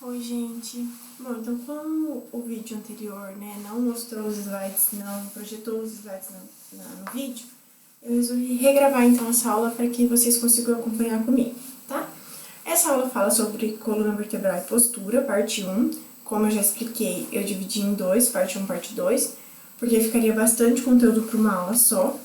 Oi, gente. Bom, então como o vídeo anterior, não mostrou os slides, não projetou os slides no vídeo, eu resolvi regravar então essa aula para que vocês consigam acompanhar comigo, tá? Essa aula fala sobre coluna vertebral e postura, parte 1. Como eu já expliquei, eu dividi em dois, parte 1 e parte 2, porque ficaria bastante conteúdo para uma aula só.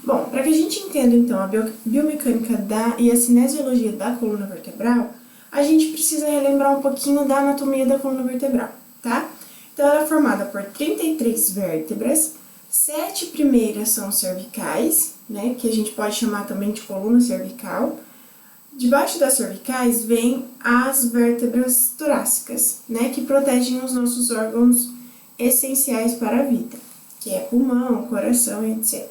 Bom, para que a gente entenda então a biomecânica e a cinesiologia da coluna vertebral, a gente precisa relembrar um pouquinho da anatomia da coluna vertebral, tá? Então, ela é formada por 33 vértebras, 7 primeiras são cervicais, que a gente pode chamar também de coluna cervical. Debaixo das cervicais vem as vértebras torácicas, que protegem os nossos órgãos essenciais para a vida, que é pulmão, coração, etc.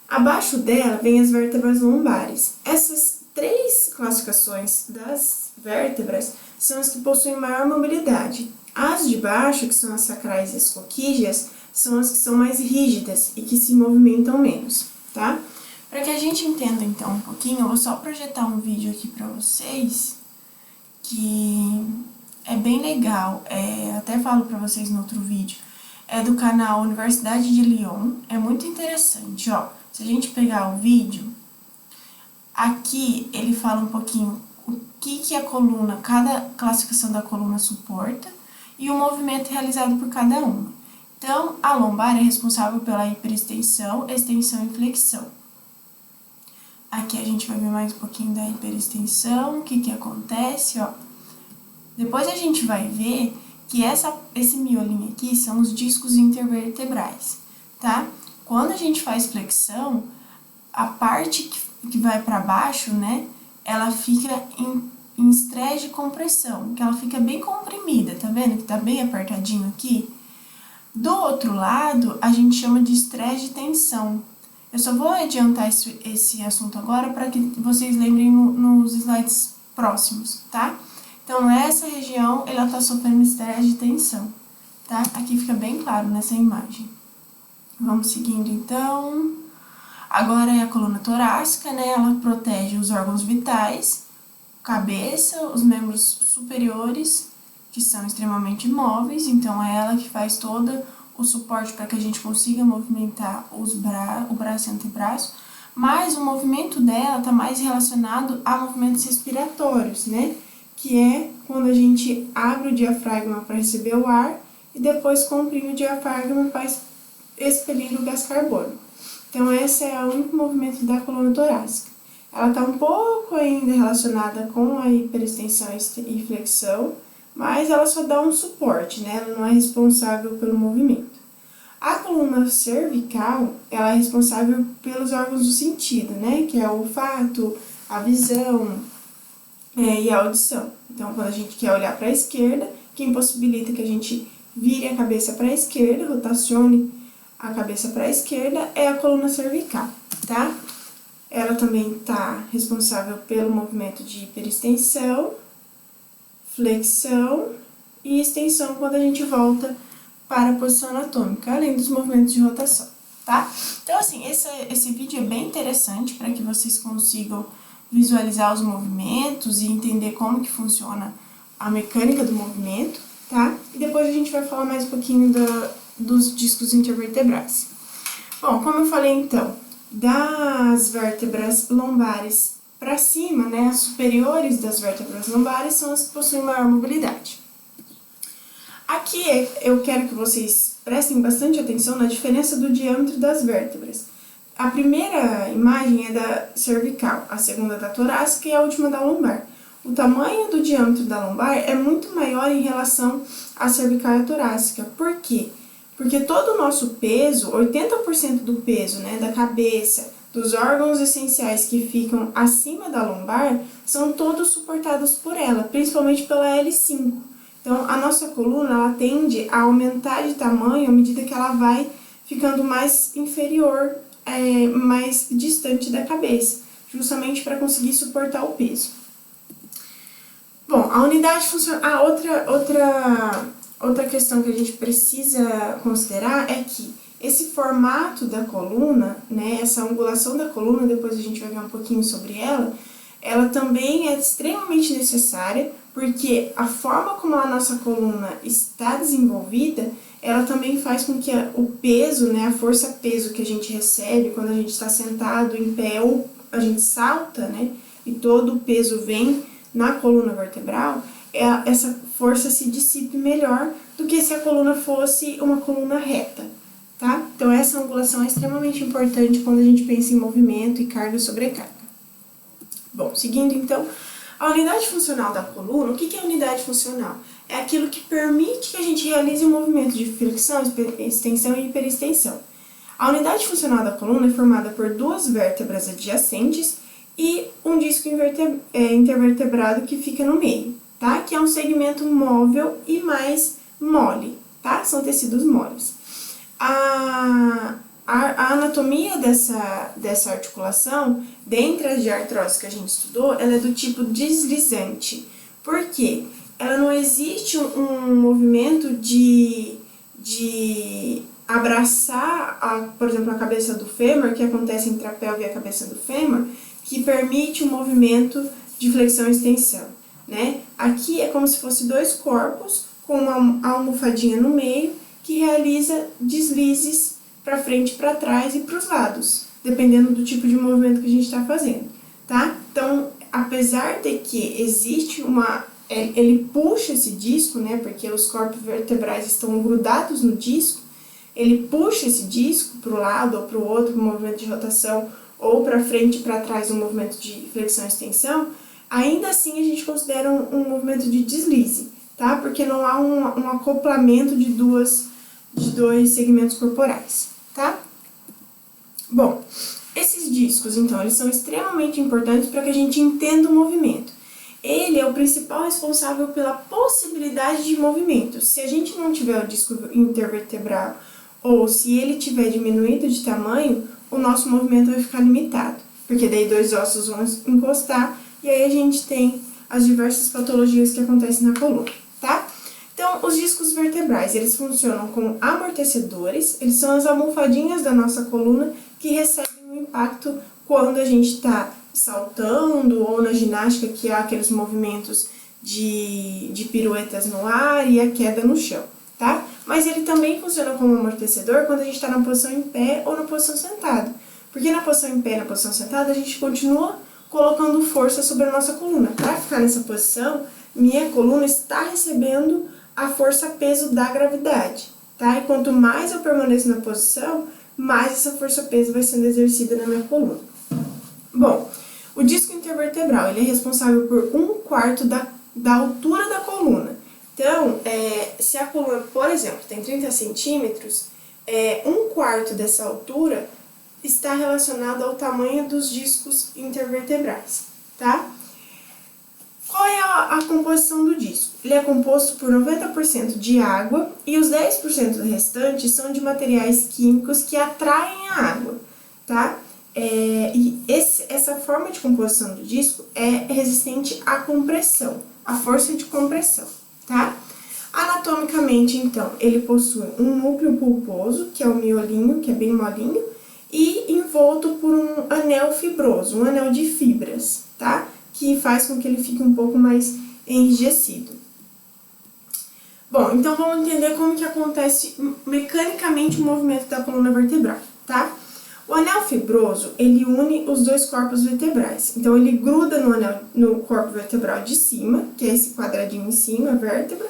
Abaixo dela vem as vértebras lombares. Essas três classificações das vértebras são as que possuem maior mobilidade. As de baixo, que são as sacrais e as coquígeas, são as que são mais rígidas e que se movimentam menos, tá? Para que a gente entenda então um pouquinho, eu vou só projetar um vídeo aqui para vocês, que é bem legal, até falo para vocês no outro vídeo, é do canal Universidade de Lyon, é muito interessante, ó. Se a gente pegar o vídeo, aqui ele fala um pouquinho o que a coluna, cada classificação da coluna suporta e o movimento realizado por cada uma. Então, a lombar é responsável pela hiperextensão, extensão e flexão. Aqui a gente vai ver mais um pouquinho da hiperextensão, o que acontece, ó. Depois a gente vai ver que esse miolinho aqui são os discos intervertebrais, tá? Quando a gente faz flexão, a parte que vai para baixo, ela fica em estresse de compressão, que ela fica bem comprimida, tá vendo que tá bem apertadinho aqui? Do outro lado, a gente chama de estresse de tensão. Eu só vou adiantar esse assunto agora para que vocês lembrem nos slides próximos, tá? Então, essa região, ela tá sofrendo estresse de tensão, tá? Aqui fica bem claro nessa imagem. Vamos seguindo, então. Agora é a coluna torácica, ela protege os órgãos vitais, cabeça, os membros superiores, que são extremamente móveis, então é ela que faz todo o suporte para que a gente consiga movimentar o braço e o antebraço, mas o movimento dela está mais relacionado a movimentos respiratórios, que é quando a gente abre o diafragma para receber o ar e depois comprime o diafragma para expelir o gás carbônico. Então, esse é o único movimento da coluna torácica. Ela está um pouco ainda relacionada com a hiperextensão e flexão, mas ela só dá um suporte, ela não é responsável pelo movimento. A coluna cervical, ela é responsável pelos órgãos do sentido, que é o olfato, a visão e a audição. Então, quando a gente quer olhar para a esquerda, que impossibilita que a gente vire a cabeça para a esquerda, rotacione a cabeça para a esquerda, é a coluna cervical, tá? Ela também está responsável pelo movimento de hiperextensão, flexão e extensão quando a gente volta para a posição anatômica, além dos movimentos de rotação, tá? Então, assim, esse vídeo é bem interessante para que vocês consigam visualizar os movimentos e entender como que funciona a mecânica do movimento, tá? E depois a gente vai falar mais um pouquinho dos discos intervertebrais. Bom, como eu falei então, das vértebras lombares para cima, as superiores das vértebras lombares são as que possuem maior mobilidade. Aqui eu quero que vocês prestem bastante atenção na diferença do diâmetro das vértebras. A primeira imagem é da cervical, a segunda da torácica e a última da lombar. O tamanho do diâmetro da lombar é muito maior em relação à cervical e à torácica. Por quê? Porque todo o nosso peso, 80% do peso, da cabeça, dos órgãos essenciais que ficam acima da lombar, são todos suportados por ela, principalmente pela L5. Então, a nossa coluna, ela tende a aumentar de tamanho à medida que ela vai ficando mais inferior, mais distante da cabeça, justamente para conseguir suportar o peso. Bom, a unidade funciona... Outra questão que a gente precisa considerar é que esse formato da coluna, essa angulação da coluna, depois a gente vai ver um pouquinho sobre ela, ela também é extremamente necessária, porque a forma como a nossa coluna está desenvolvida, ela também faz com que o peso, né, a força-peso que a gente recebe quando a gente está sentado em pé ou a gente salta, né, e todo o peso vem na coluna vertebral, essa força se dissipe melhor do que se a coluna fosse uma coluna reta, tá? Então essa angulação é extremamente importante quando a gente pensa em movimento e carga e sobrecarga. Bom, seguindo então, a unidade funcional da coluna, o que é a unidade funcional? É aquilo que permite que a gente realize um movimento de flexão, extensão e hiperextensão. A unidade funcional da coluna é formada por duas vértebras adjacentes e um disco intervertebrado que fica no meio, tá? Que é um segmento móvel e mais mole, tá? São tecidos moles. A anatomia dessa articulação, dentre as de artrose que a gente estudou, ela é do tipo deslizante. Por quê? Ela não existe um movimento de abraçar, por exemplo, a cabeça do fêmur, que acontece entre a pelve e a cabeça do fêmur, que permite um movimento de flexão e extensão, né? Aqui é como se fosse dois corpos com uma almofadinha no meio que realiza deslizes para frente, para trás e para os lados, dependendo do tipo de movimento que a gente está fazendo, tá? Então, apesar de que existe ele puxa esse disco, né? Porque os corpos vertebrais estão grudados no disco, ele puxa esse disco para o lado ou para o outro, um movimento de rotação, ou para frente e para trás, um movimento de flexão e extensão, ainda assim a gente considera um movimento de deslize, tá? Porque não há um acoplamento de dois segmentos corporais, tá? Bom, esses discos, então, eles são extremamente importantes para que a gente entenda o movimento. Ele é o principal responsável pela possibilidade de movimento. Se a gente não tiver o disco intervertebral ou se ele tiver diminuído de tamanho, o nosso movimento vai ficar limitado, porque daí dois ossos vão encostar e aí a gente tem as diversas patologias que acontecem na coluna, tá? Então, os discos vertebrais, eles funcionam como amortecedores, eles são as almofadinhas da nossa coluna que recebem o impacto quando a gente está saltando ou na ginástica, que há aqueles movimentos de piruetas no ar e a queda no chão, tá? Mas ele também funciona como amortecedor quando a gente está na posição em pé ou na posição sentada. Porque na posição em pé e na posição sentada, a gente continua colocando força sobre a nossa coluna. Para ficar nessa posição, minha coluna está recebendo a força-peso da gravidade, tá? E quanto mais eu permaneço na posição, mais essa força-peso vai sendo exercida na minha coluna. Bom, o disco intervertebral, ele é responsável por 1/4 da altura da coluna. Então, se a coluna, por exemplo, tem 30 centímetros, 1/4 dessa altura está relacionado ao tamanho dos discos intervertebrais, tá? Qual é a composição do disco? Ele é composto por 90% de água e os 10% restantes são de materiais químicos que atraem a água, tá? Essa forma de composição do disco é resistente à compressão, à força de compressão, tá? Anatomicamente, então, ele possui um núcleo pulposo, que é o miolinho, que é bem molinho, e envolto por um anel fibroso, um anel de fibras, tá? Que faz com que ele fique um pouco mais enrijecido. Bom, então vamos entender como que acontece mecanicamente o movimento da coluna vertebral, tá? O anel fibroso, ele une os dois corpos vertebrais. Então, ele gruda no corpo vertebral de cima, que é esse quadradinho em cima, a vértebra,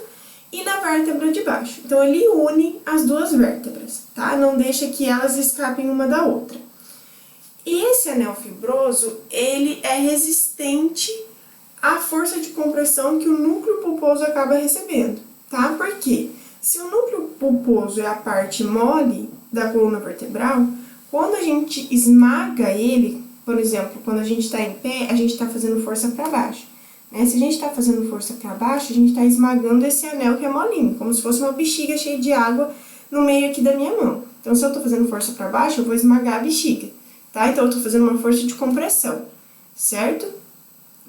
e na vértebra de baixo. Então, ele une as duas vértebras, tá? Não deixa que elas escapem uma da outra. E esse anel fibroso, ele é resistente à força de compressão que o núcleo pulposo acaba recebendo, tá? Por quê? Se o núcleo pulposo é a parte mole da coluna vertebral, quando a gente esmaga ele, por exemplo, quando a gente está em pé, a gente está fazendo força para baixo, né? Se a gente está fazendo força para baixo, a gente está esmagando esse anel que é molinho, como se fosse uma bexiga cheia de água no meio aqui da minha mão. Então, se eu estou fazendo força para baixo, eu vou esmagar a bexiga, tá? Então, eu estou fazendo uma força de compressão, certo?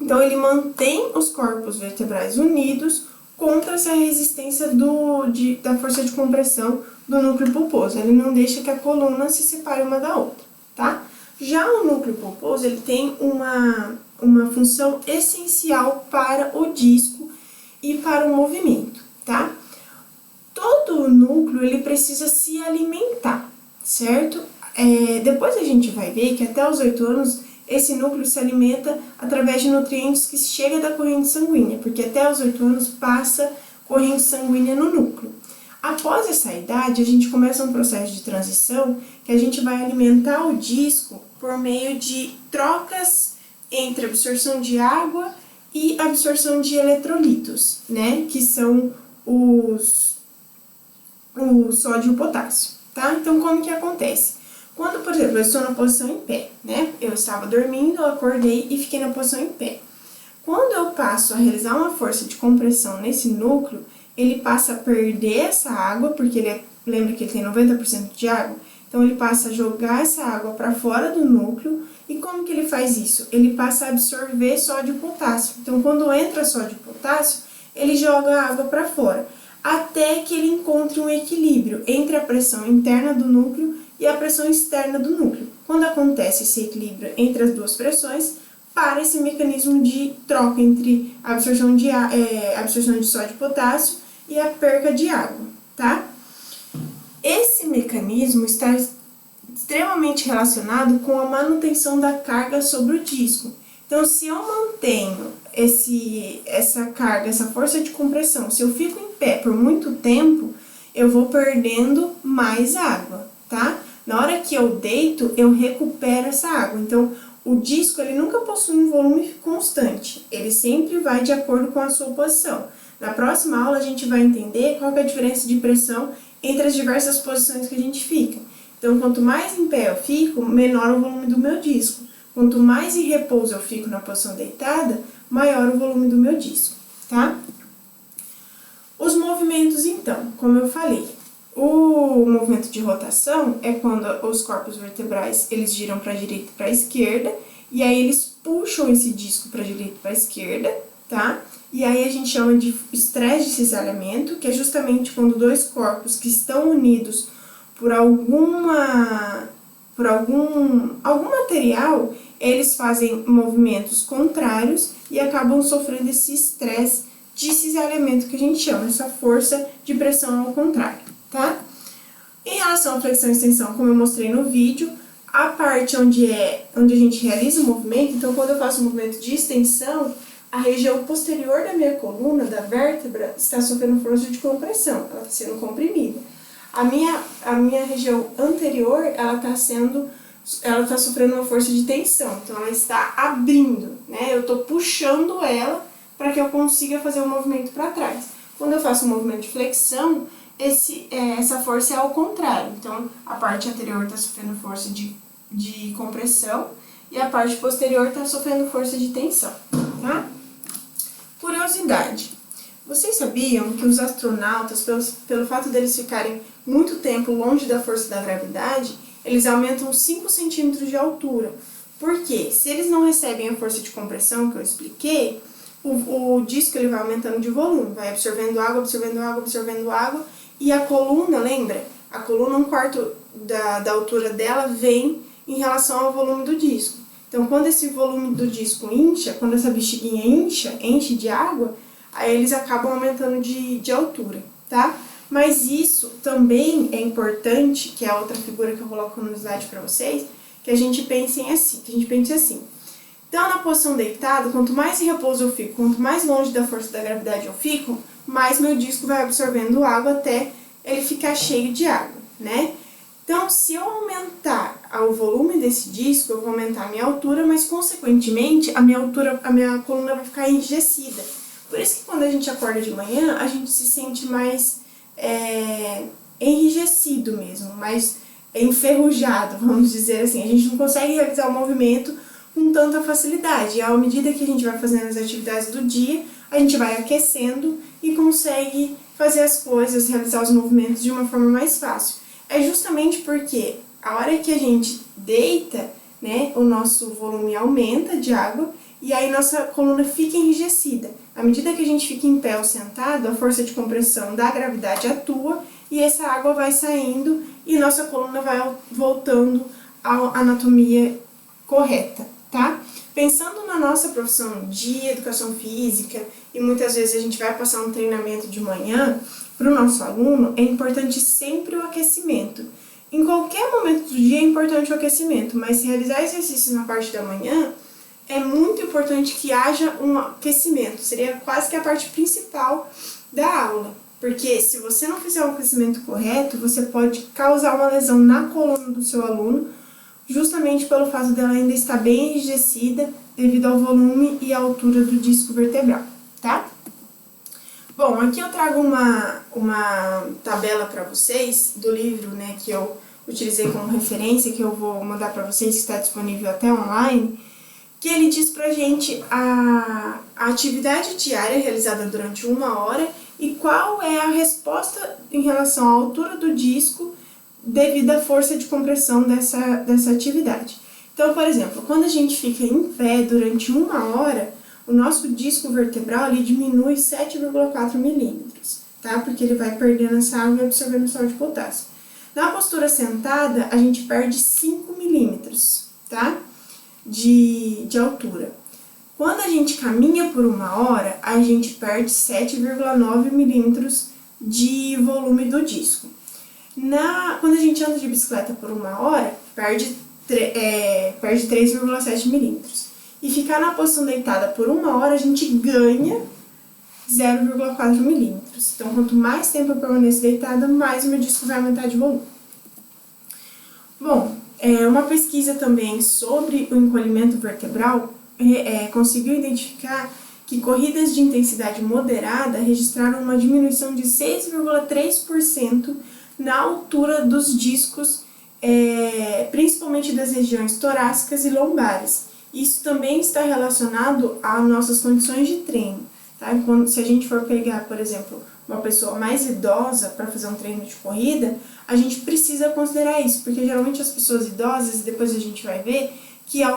Então, ele mantém os corpos vertebrais unidos contra essa resistência da força de compressão do núcleo pulposo. Ele não deixa que a coluna se separe uma da outra, tá? Já o núcleo pulposo, ele tem uma função essencial para o disco e para o movimento, tá? Todo núcleo ele precisa se alimentar, certo? Depois a gente vai ver que até os 8 anos esse núcleo se alimenta através de nutrientes que chega da corrente sanguínea, porque até os 8 anos passa corrente sanguínea no núcleo. Após essa idade, a gente começa um processo de transição que a gente vai alimentar o disco por meio de trocas entre absorção de água e absorção de eletrolitos, né? Que são o sódio e o potássio, tá? Então, como que acontece? Quando, por exemplo, eu estou na posição em pé, né? Eu estava dormindo, eu acordei e fiquei na posição em pé. Quando eu passo a realizar uma força de compressão nesse núcleo, ele passa a perder essa água, porque lembra que ele tem 90% de água? Então, ele passa a jogar essa água para fora do núcleo. E como que ele faz isso? Ele passa a absorver sódio e potássio. Então, quando entra sódio e potássio, ele joga a água para fora, até que ele encontre um equilíbrio entre a pressão interna do núcleo e a pressão externa do núcleo. Quando acontece esse equilíbrio entre as duas pressões, para esse mecanismo de troca entre a absorção de sódio e potássio e a perca de água, tá? Esse mecanismo está extremamente relacionado com a manutenção da carga sobre o disco. Então, se eu mantenho essa carga, essa força de compressão, se eu fico em pé por muito tempo, eu vou perdendo mais água, tá? Na hora que eu deito, eu recupero essa água. Então, o disco ele nunca possui um volume constante, ele sempre vai de acordo com a sua posição. Na próxima aula, a gente vai entender qual é a diferença de pressão entre as diversas posições que a gente fica. Então, quanto mais em pé eu fico, menor o volume do meu disco. Quanto mais em repouso eu fico na posição deitada, maior o volume do meu disco, tá? Os movimentos, então, como eu falei, o movimento de rotação é quando os corpos vertebrais eles giram para a direita e para a esquerda, e aí eles puxam esse disco para a direita e para a esquerda, tá? E aí a gente chama de estresse de cisalhamento, que é justamente quando dois corpos que estão unidos por algum material, eles fazem movimentos contrários e acabam sofrendo esse estresse de cisalhamento que a gente chama, essa força de pressão ao contrário, tá? Em relação à flexão e extensão, como eu mostrei no vídeo, a parte onde a gente realiza o movimento, então quando eu faço o movimento de extensão, a região posterior da minha coluna, da vértebra, está sofrendo força de compressão, ela está sendo comprimida. A minha região anterior, ela está sofrendo uma força de tensão, então ela está abrindo, né? Eu estou puxando ela para que eu consiga fazer o movimento para trás. Quando eu faço o movimento de flexão, essa força é ao contrário, então a parte anterior está sofrendo força de compressão e a parte posterior está sofrendo força de tensão, tá? Curiosidade. Vocês sabiam que os astronautas, pelo fato deles ficarem muito tempo longe da força da gravidade, eles aumentam 5 centímetros de altura? Por quê? Se eles não recebem a força de compressão que eu expliquei, o disco ele vai aumentando de volume, vai absorvendo água, absorvendo água, absorvendo água, e a coluna, lembra? A coluna, 1/4 da altura dela vem em relação ao volume do disco. Então, quando esse volume do disco incha, quando essa bexiguinha enche de água, aí eles acabam aumentando de altura, tá? Mas isso também é importante, que é a outra figura que eu coloco no slide para vocês, que a gente pense assim. Então, na posição deitada, quanto mais em repouso eu fico, quanto mais longe da força da gravidade eu fico, mais meu disco vai absorvendo água até ele ficar cheio de água, né? Então, se eu aumentar o volume desse disco, eu vou aumentar a minha altura, mas, consequentemente, a minha coluna vai ficar enrijecida. Por isso que quando a gente acorda de manhã, a gente se sente mais enrijecido mesmo, mais enferrujado, vamos dizer assim. A gente não consegue realizar o movimento com tanta facilidade. E à medida que a gente vai fazendo as atividades do dia, a gente vai aquecendo e consegue fazer as coisas, realizar os movimentos de uma forma mais fácil. É justamente porque a hora que a gente deita, né, o nosso volume aumenta de água e aí nossa coluna fica enrijecida. À medida que a gente fica em pé ou sentado, a força de compressão da gravidade atua e essa água vai saindo e nossa coluna vai voltando à anatomia correta, tá? Pensando na nossa profissão de educação física, e muitas vezes a gente vai passar um treinamento de manhã, para o nosso aluno é importante sempre o aquecimento. Em qualquer momento do dia é importante o aquecimento, mas realizar exercícios na parte da manhã é muito importante que haja um aquecimento, seria quase que a parte principal da aula. Porque se você não fizer o aquecimento correto, você pode causar uma lesão na coluna do seu aluno, justamente pelo fato dela ainda estar bem enrijecida devido ao volume e à altura do disco vertebral, tá? Bom, aqui eu trago uma tabela para vocês do livro, né, que eu utilizei como referência, que eu vou mandar para vocês, que está disponível até online, que ele diz pra gente a atividade diária realizada durante 1 hora e qual é a resposta em relação à altura do disco devido à força de compressão dessa atividade. Então, por exemplo, quando a gente fica em pé durante 1 hora, o nosso disco vertebral ele diminui 7,4 milímetros, tá? Porque ele vai perdendo essa água e absorvendo sal de potássio. Na postura sentada, a gente perde 5 milímetros, tá? De altura. Quando a gente caminha por 1 hora, a gente perde 7,9 milímetros de volume do disco. Quando a gente anda de bicicleta por 1 hora, perde 3,7 milímetros. E ficar na posição deitada por 1 hora, a gente ganha 0,4 milímetros. Então, quanto mais tempo eu permaneço deitada, mais o meu disco vai aumentar de volume. Bom, uma pesquisa também sobre o encolhimento vertebral conseguiu identificar que corridas de intensidade moderada registraram uma diminuição de 6,3% na altura dos discos, principalmente das regiões torácicas e lombares. Isso também está relacionado às nossas condições de treino. Tá? Se a gente for pegar, por exemplo, uma pessoa mais idosa para fazer um treino de corrida, a gente precisa considerar isso, porque geralmente as pessoas idosas, depois a gente vai ver que há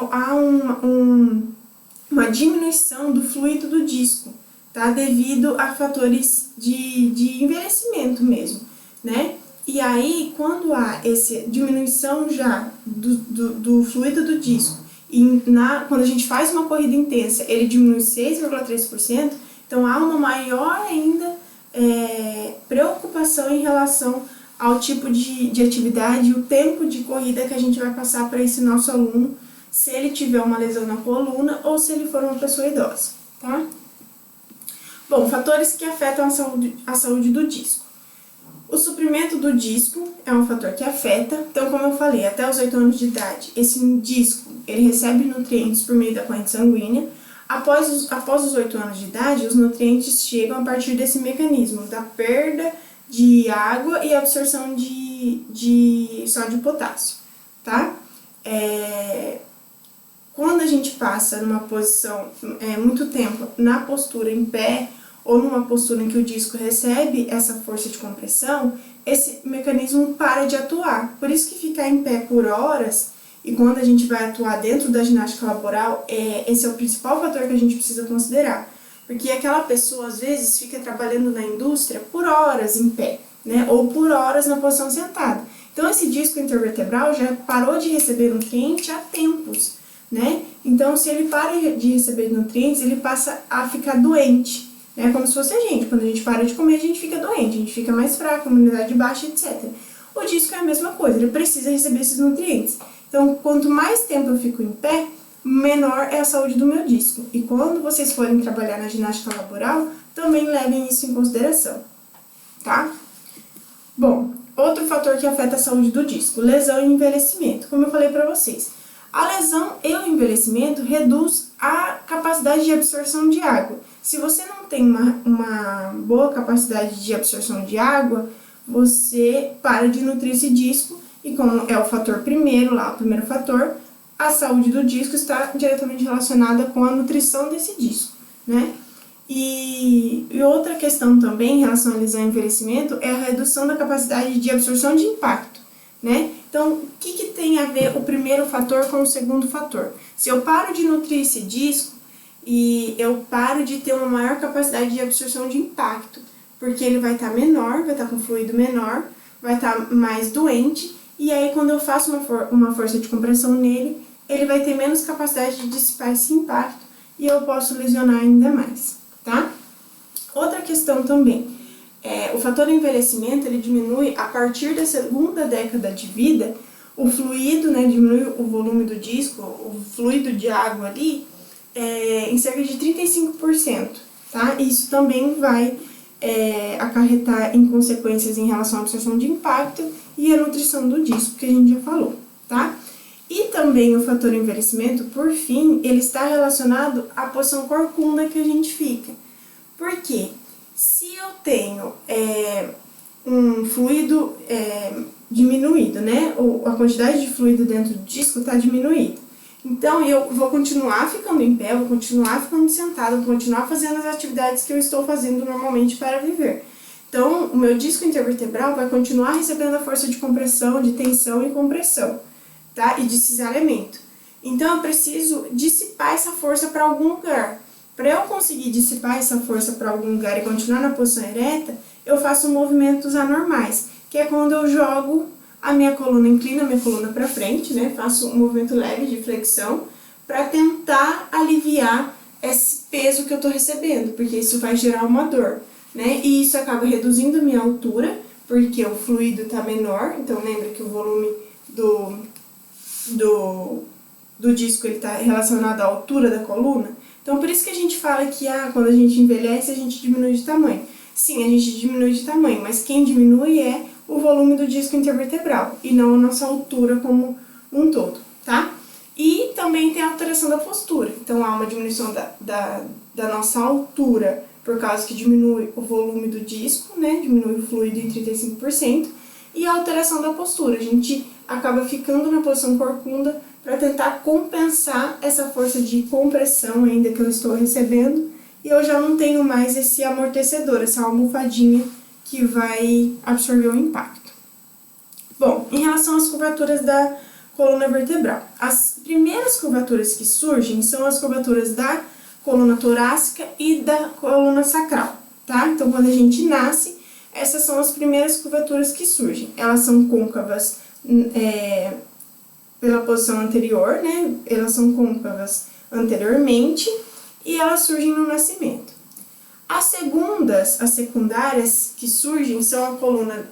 uma diminuição do fluido do disco, tá? Devido a fatores de envelhecimento mesmo, né? E aí, quando há essa diminuição já do fluido do disco, quando a gente faz uma corrida intensa, ele diminui 6,3%, então há uma maior ainda preocupação em relação ao tipo de atividade e o tempo de corrida que a gente vai passar para esse nosso aluno, se ele tiver uma lesão na coluna ou se ele for uma pessoa idosa, tá? Bom, fatores que afetam a saúde do disco. O suprimento do disco é um fator que afeta, então como eu falei, até os 8 anos de idade, esse disco ele recebe nutrientes por meio da corrente sanguínea. Após os 8 anos de idade, os nutrientes chegam a partir desse mecanismo da perda de água e absorção de sal de potássio, tá? Quando a gente passa numa posição muito tempo na postura em pé, ou numa postura em que o disco recebe essa força de compressão, esse mecanismo para de atuar. Por isso que ficar em pé por horas, e quando a gente vai atuar dentro da ginástica laboral, esse é o principal fator que a gente precisa considerar. Porque aquela pessoa, às vezes, fica trabalhando na indústria por horas em pé, né? Ou por horas na posição sentada. Então, esse disco intervertebral já parou de receber nutriente há tempos, né? Então, se ele para de receber nutrientes, ele passa a ficar doente. É como se fosse a gente, quando a gente para de comer, a gente fica doente, a gente fica mais fraco, imunidade baixa, etc. O disco é a mesma coisa, ele precisa receber esses nutrientes. Então, quanto mais tempo eu fico em pé, menor é a saúde do meu disco. E quando vocês forem trabalhar na ginástica laboral, também levem isso em consideração, tá? Bom, outro fator que afeta a saúde do disco, lesão e envelhecimento. Como eu falei para vocês, a lesão e o envelhecimento reduz a capacidade de absorção de água. Se você não tem uma boa capacidade de absorção de água, você para de nutrir esse disco e como é o fator primeiro, lá o primeiro fator, a saúde do disco está diretamente relacionada com a nutrição desse disco, né? E outra questão também em relação à lesão e envelhecimento é a redução da capacidade de absorção de impacto, né? Então, o que tem a ver o primeiro fator com o segundo fator? Se eu paro de nutrir esse disco e eu paro de ter uma maior capacidade de absorção de impacto, porque ele vai estar menor, vai estar com fluido menor, vai estar mais doente, e aí quando eu faço uma força de compressão nele, ele vai ter menos capacidade de dissipar esse impacto e eu posso lesionar ainda mais, tá? Outra questão também, o fator envelhecimento, ele diminui a partir da segunda década de vida, o fluido, né, diminui o volume do disco, o fluido de água ali, em cerca de 35%, tá? Isso também vai acarretar em consequências em relação à absorção de impacto e a nutrição do disco, que a gente já falou, tá? E também o fator envelhecimento, por fim, ele está relacionado à posição corcunda que a gente fica. Por quê? Se eu tenho um fluido diminuído, né? Ou a quantidade de fluido dentro do disco está diminuída. Então, eu vou continuar ficando em pé, vou continuar ficando sentada, vou continuar fazendo as atividades que eu estou fazendo normalmente para viver. Então, o meu disco intervertebral vai continuar recebendo a força de compressão, de tensão e compressão, tá? E de cisalhamento. Então, eu preciso dissipar essa força para algum lugar. Para eu conseguir dissipar essa força para algum lugar e continuar na posição ereta, eu faço movimentos anormais, que é quando eu jogo a minha coluna, inclino a minha coluna para frente, né? Faço um movimento leve de flexão para tentar aliviar esse peso que eu estou recebendo, porque isso vai gerar uma dor, né? E isso acaba reduzindo a minha altura, porque o fluido está menor, então lembra que o volume do disco está relacionado à altura da coluna. Então, por isso que a gente fala que quando a gente envelhece, a gente diminui de tamanho. Sim, a gente diminui de tamanho, mas quem diminui é o volume do disco intervertebral e não a nossa altura como um todo, tá? E também tem a alteração da postura. Então, há uma diminuição da nossa altura por causa que diminui o volume do disco, né? Diminui o fluido em 35%. E a alteração da postura. A gente acaba ficando na posição corcunda para tentar compensar essa força de compressão ainda que eu estou recebendo, e eu já não tenho mais esse amortecedor, essa almofadinha que vai absorver o impacto. Bom, em relação às curvaturas da coluna vertebral, as primeiras curvaturas que surgem são as curvaturas da coluna torácica e da coluna sacral, tá? Então, quando a gente nasce, essas são as primeiras curvaturas que surgem. Elas são côncavas pela posição anterior, né? Elas são côncavas anteriormente e elas surgem no nascimento. As secundárias que surgem são a coluna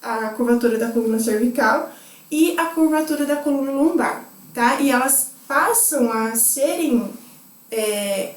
a curvatura da coluna cervical e a curvatura da coluna lombar, tá? E elas passam a serem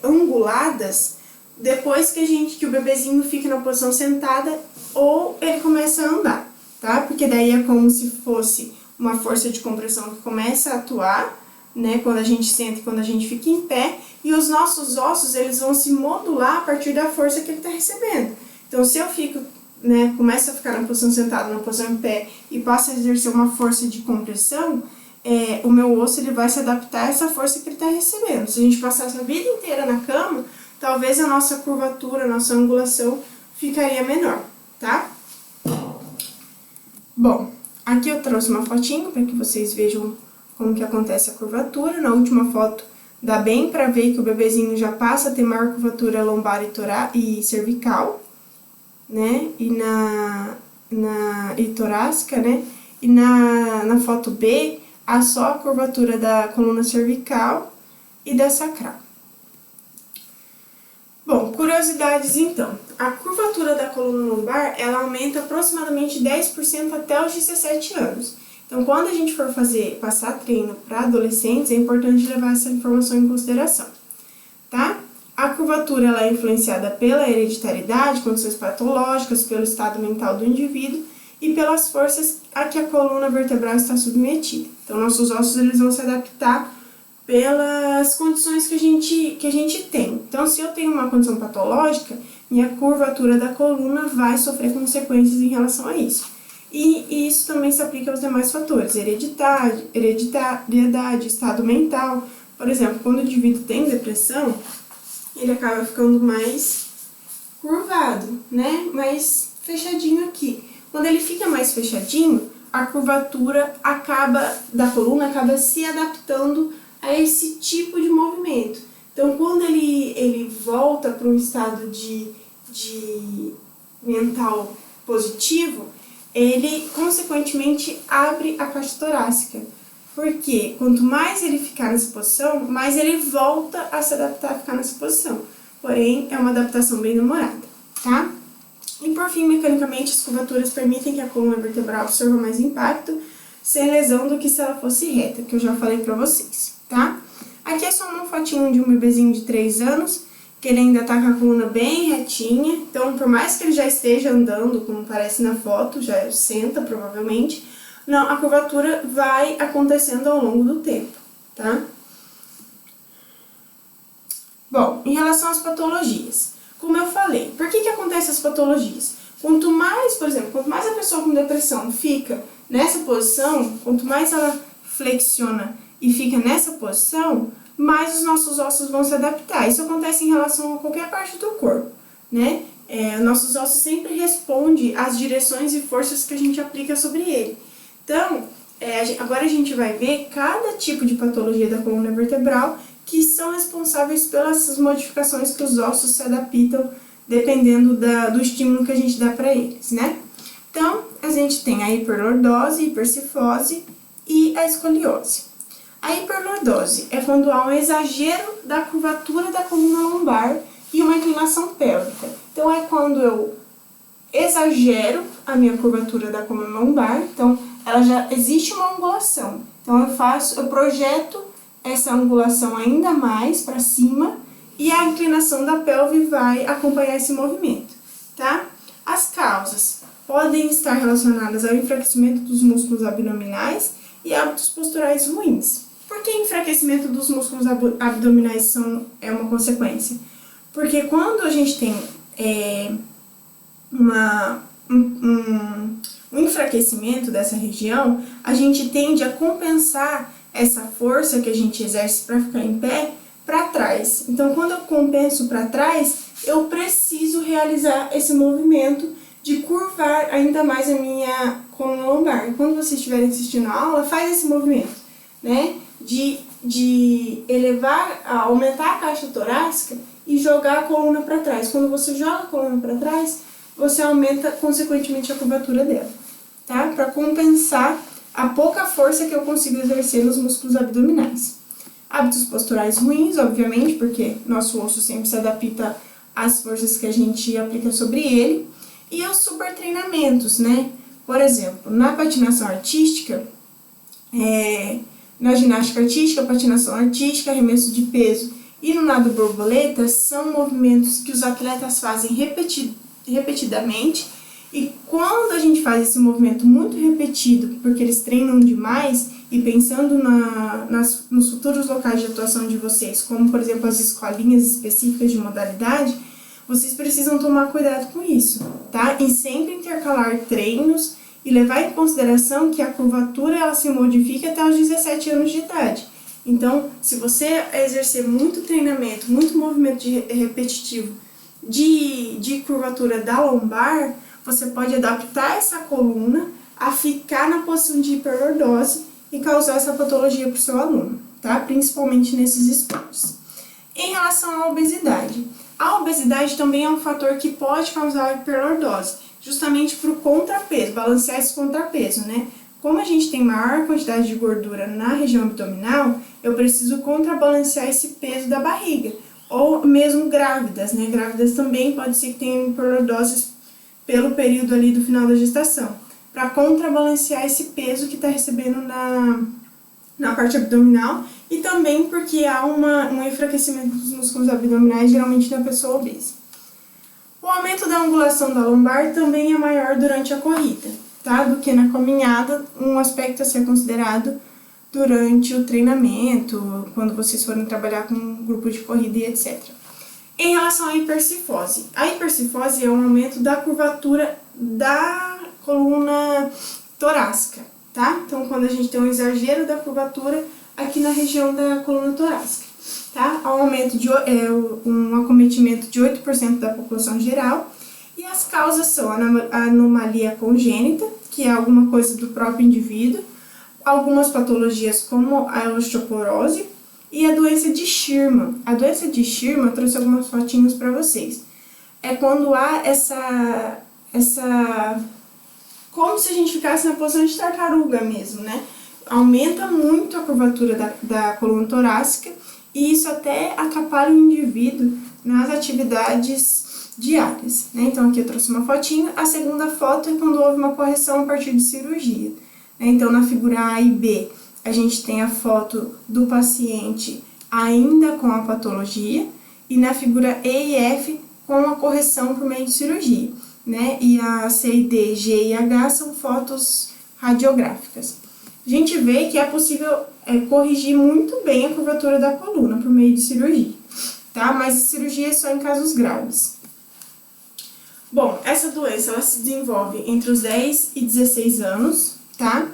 anguladas depois que o bebezinho fica na posição sentada ou ele começa a andar, tá? Porque daí é como se fosse uma força de compressão que começa a atuar, né, quando a gente senta e quando a gente fica em pé, e os nossos ossos, eles vão se modular a partir da força que ele está recebendo. Então, se eu fico, né, começo a ficar na posição sentada, na posição em pé, e passo a exercer uma força de compressão, o meu osso ele vai se adaptar a essa força que ele está recebendo. Se a gente passasse a vida inteira na cama, talvez a nossa curvatura, a nossa angulação ficaria menor, tá? Bom, aqui eu trouxe uma fotinho para que vocês vejam como que acontece a curvatura. Na última foto dá bem para ver que o bebezinho já passa a ter maior curvatura lombar e cervical, né? E torácica, né? E na foto B, há só a curvatura da coluna cervical e da sacral. Bom, curiosidades então. A curvatura da coluna lombar, ela aumenta aproximadamente 10% até os 17 anos. Então, quando a gente for passar treino para adolescentes, é importante levar essa informação em consideração, tá? A curvatura ela é influenciada pela hereditariedade, condições patológicas, pelo estado mental do indivíduo e pelas forças a que a coluna vertebral está submetida. Então, nossos ossos eles vão se adaptar pelas condições que a gente tem. Então, se eu tenho uma condição patológica, minha curvatura da coluna vai sofrer consequências em relação a isso. E isso também se aplica aos demais fatores, hereditariedade, estado mental. Por exemplo, quando o indivíduo tem depressão, ele acaba ficando mais curvado, né? Mais fechadinho aqui. Quando ele fica mais fechadinho, a curvatura da coluna acaba se adaptando a esse tipo de movimento. Então, quando ele volta para um estado de mental positivo, ele, consequentemente, abre a caixa torácica, Porque quanto mais ele ficar nessa posição, mais ele volta a se adaptar a ficar nessa posição. Porém, é uma adaptação bem demorada, tá? E por fim, mecanicamente, as curvaturas permitem que a coluna vertebral absorva mais impacto, sem lesão do que se ela fosse reta, que eu já falei pra vocês, tá? Aqui é só uma fotinho de um bebezinho de 3 anos, que ele ainda tá com a coluna bem retinha. Então, por mais que ele já esteja andando, como parece na foto, já senta provavelmente, não, a curvatura vai acontecendo ao longo do tempo, tá? Bom, em relação às patologias, como eu falei, por que acontecem as patologias? Quanto mais, por exemplo, quanto mais a pessoa com depressão fica nessa posição, quanto mais ela flexiona e fica nessa posição, mais os nossos ossos vão se adaptar. Isso acontece em relação a qualquer parte do corpo, né? Nossos ossos sempre respondem às direções e forças que a gente aplica sobre ele. Então, agora a gente vai ver cada tipo de patologia da coluna vertebral que são responsáveis pelas modificações que os ossos se adaptam dependendo do estímulo que a gente dá para eles, né? Então, a gente tem a hiperlordose, hipercifose e a escoliose. A hiperlordose é quando há um exagero da curvatura da coluna lombar e uma inclinação pélvica. Então, é quando eu exagero a minha curvatura da coluna lombar, então ela já existe uma angulação. Então, eu projeto essa angulação ainda mais para cima e a inclinação da pelve vai acompanhar esse movimento, tá? As causas podem estar relacionadas ao enfraquecimento dos músculos abdominais e hábitos posturais ruins. Por que enfraquecimento dos músculos abdominais é uma consequência? Porque quando a gente tem um enfraquecimento dessa região, a gente tende a compensar essa força que a gente exerce para ficar em pé para trás. Então, quando eu compenso para trás, eu preciso realizar esse movimento de curvar ainda mais a minha coluna lombar. Quando vocês estiverem assistindo a aula, faz esse movimento, né? De elevar, aumentar a caixa torácica e jogar a coluna para trás. Quando você joga a coluna para trás, você aumenta consequentemente a curvatura dela, tá? Para compensar a pouca força que eu consigo exercer nos músculos abdominais. Hábitos posturais ruins, obviamente, porque nosso osso sempre se adapta às forças que a gente aplica sobre ele. E os supertreinamentos, né? Por exemplo, na patinação artística, na ginástica artística, patinação artística, arremesso de peso e no nado borboleta são movimentos que os atletas fazem repetidamente. E quando a gente faz esse movimento muito repetido, porque eles treinam demais, e pensando nos futuros locais de atuação de vocês, como por exemplo as escolinhas específicas de modalidade, vocês precisam tomar cuidado com isso, tá? E sempre intercalar treinos e levar em consideração que a curvatura ela se modifica até os 17 anos de idade. Então, se você exercer muito treinamento, muito movimento repetitivo de curvatura da lombar, você pode adaptar essa coluna a ficar na posição de hiperlordose e causar essa patologia para o seu aluno, tá? Principalmente nesses esportes. Em relação à obesidade, a obesidade também é um fator que pode causar hiperlordose, justamente para o contrapeso, balancear esse contrapeso, né? Como a gente tem maior quantidade de gordura na região abdominal, eu preciso contrabalancear esse peso da barriga, ou mesmo grávidas, né? Grávidas também pode ser que tenham hiperlordose pelo período ali do final da gestação, para contrabalancear esse peso que está recebendo na parte abdominal e também porque há um enfraquecimento dos músculos abdominais, geralmente na pessoa obesa. O aumento da angulação da lombar também é maior durante a corrida, tá? Do que na caminhada, um aspecto a ser considerado durante o treinamento, quando vocês forem trabalhar com um grupo de corrida e etc. Em relação à hipercifose, a hipercifose é um aumento da curvatura da coluna torácica, tá? Então, quando a gente tem um exagero da curvatura aqui na região da coluna torácica, tá? Há um aumento um acometimento de 8% da população geral, e as causas são a anomalia congênita, que é alguma coisa do próprio indivíduo, algumas patologias como a osteoporose e a doença de Schirmer. A doença de Schirmer, eu trouxe algumas fotinhos para vocês. É quando há como se a gente ficasse na posição de tartaruga mesmo, né? aumenta muito a curvatura da coluna torácica e isso até atrapalha o indivíduo nas atividades diárias, né? Então, aqui eu trouxe uma fotinho. A segunda foto é quando houve uma correção a partir de cirurgia, né? Então, na figura A e B, a gente tem a foto do paciente ainda com a patologia e na figura E e F com a correção por meio de cirurgia, né? E a C e D, G e H são fotos radiográficas. A gente vê que é possível corrigir muito bem a curvatura da coluna por meio de cirurgia, tá? Mas a cirurgia é só em casos graves. Bom, essa doença ela se desenvolve entre os 10 e 16 anos, tá?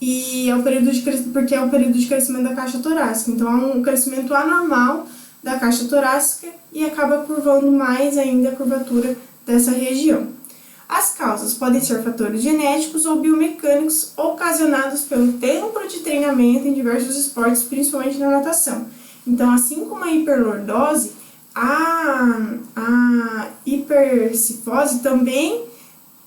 E é o período porque é o período de crescimento da caixa torácica. Então, há um crescimento anormal da caixa torácica e acaba curvando mais ainda a curvatura dessa região. As causas podem ser fatores genéticos ou biomecânicos ocasionados pelo tempo de treinamento em diversos esportes, principalmente na natação. Então, assim como a hiperlordose, a hipercifose também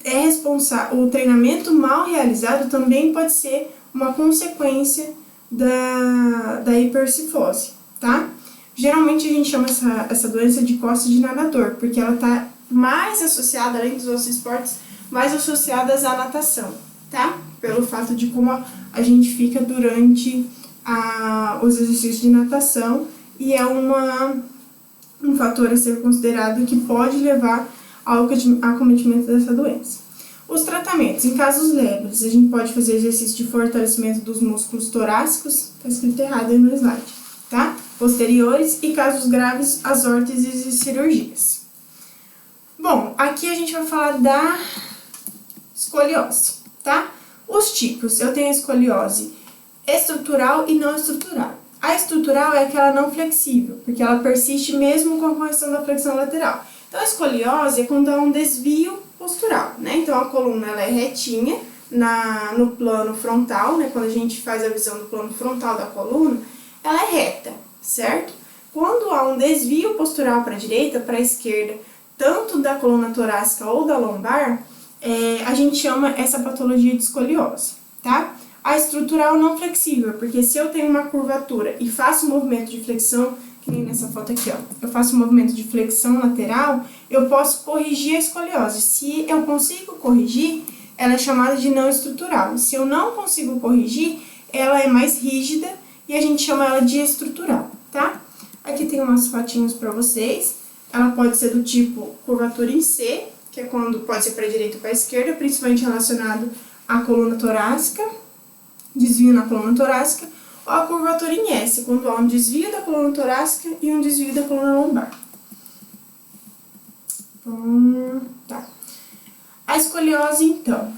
é responsável, o treinamento mal realizado também pode ser uma consequência da hipercifose, tá? Geralmente a gente chama essa doença de costa de nadador, porque ela está mais associada, além dos outros esportes, mais associadas à natação, tá? Pelo fato de como a gente fica durante os exercícios de natação e é um fator a ser considerado que pode levar ao acometimento dessa doença. Os tratamentos, em casos leves, a gente pode fazer exercício de fortalecimento dos músculos torácicos, tá escrito errado aí no slide, tá? Posteriores e casos graves, as órteses e cirurgias. Bom, aqui a gente vai falar da escoliose, tá? Os tipos, eu tenho a escoliose estrutural e não estrutural. A estrutural é aquela não flexível, porque ela persiste mesmo com a correção da flexão lateral. Então, a escoliose é quando há um desvio postural, né? Então, a coluna ela é retinha no plano frontal, né? Quando a gente faz a visão do plano frontal da coluna, ela é reta, certo? Quando há um desvio postural para a direita, para a esquerda, tanto da coluna torácica ou da lombar, a gente chama essa patologia de escoliose, tá? A estrutural não flexível, porque se eu tenho uma curvatura e faço um movimento de flexão, que nem nessa foto aqui, ó, eu faço um movimento de flexão lateral, eu posso corrigir a escoliose. Se eu consigo corrigir, ela é chamada de não estrutural. Se eu não consigo corrigir, ela é mais rígida e a gente chama ela de estrutural, tá? Aqui tem umas fotinhos para vocês. Ela pode ser do tipo curvatura em C, que é quando pode ser para a direita ou para a esquerda, principalmente relacionado à coluna torácica, desvio na coluna torácica, ou a curvatura em S, quando há um desvio da coluna torácica e um desvio da coluna lombar. Tá. A escoliose, então,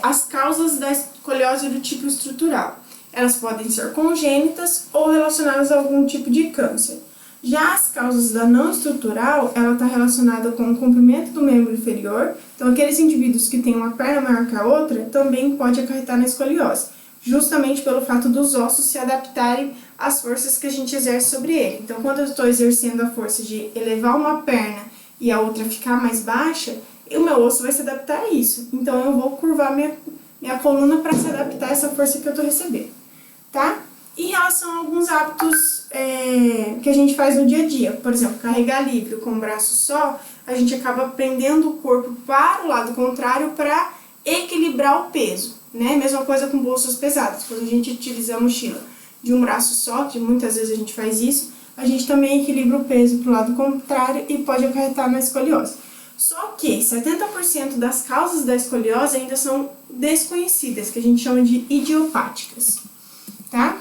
as causas da escoliose do tipo estrutural. Elas podem ser congênitas ou relacionadas a algum tipo de câncer. Já as causas da não estrutural, ela está relacionada com o comprimento do membro inferior. Então, aqueles indivíduos que têm uma perna maior que a outra também pode acarretar na escoliose, justamente pelo fato dos ossos se adaptarem às forças que a gente exerce sobre ele. Então, quando eu estou exercendo a força de elevar uma perna e a outra ficar mais baixa, o meu osso vai se adaptar a isso. Então, eu vou curvar minha coluna para se adaptar a essa força que eu estou recebendo, tá? Em relação a alguns hábitos que a gente faz no dia a dia, por exemplo, carregar livre com o braço só, a gente acaba prendendo o corpo para o lado contrário para equilibrar o peso, né? Mesma coisa com bolsas pesadas. Quando a gente utiliza a mochila de um braço só, que muitas vezes a gente faz isso, a gente também equilibra o peso para o lado contrário e pode acarretar na escoliose. Só que 70% das causas da escoliose ainda são desconhecidas, que a gente chama de idiopáticas, tá?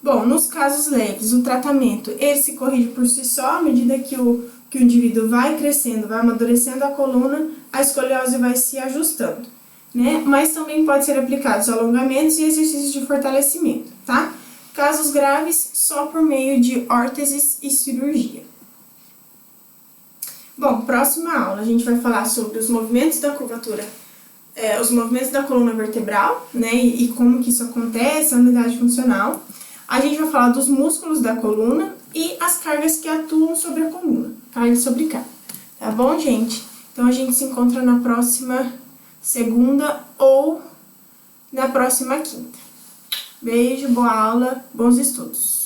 Bom, nos casos leves, o tratamento ele se corrige por si só, à medida que o indivíduo vai crescendo, vai amadurecendo a coluna, a escoliose vai se ajustando, né? Mas também pode ser aplicados alongamentos e exercícios de fortalecimento, tá? Casos graves, só por meio de órteses e cirurgia. Bom, próxima aula a gente vai falar sobre os movimentos da curvatura, os movimentos da coluna vertebral, né? E como que isso acontece, a unidade funcional. A gente vai falar dos músculos da coluna e as cargas que atuam sobre a coluna, carga sobre carga. Tá bom, gente? Então, a gente se encontra na próxima segunda ou na próxima quinta. Beijo, boa aula, bons estudos!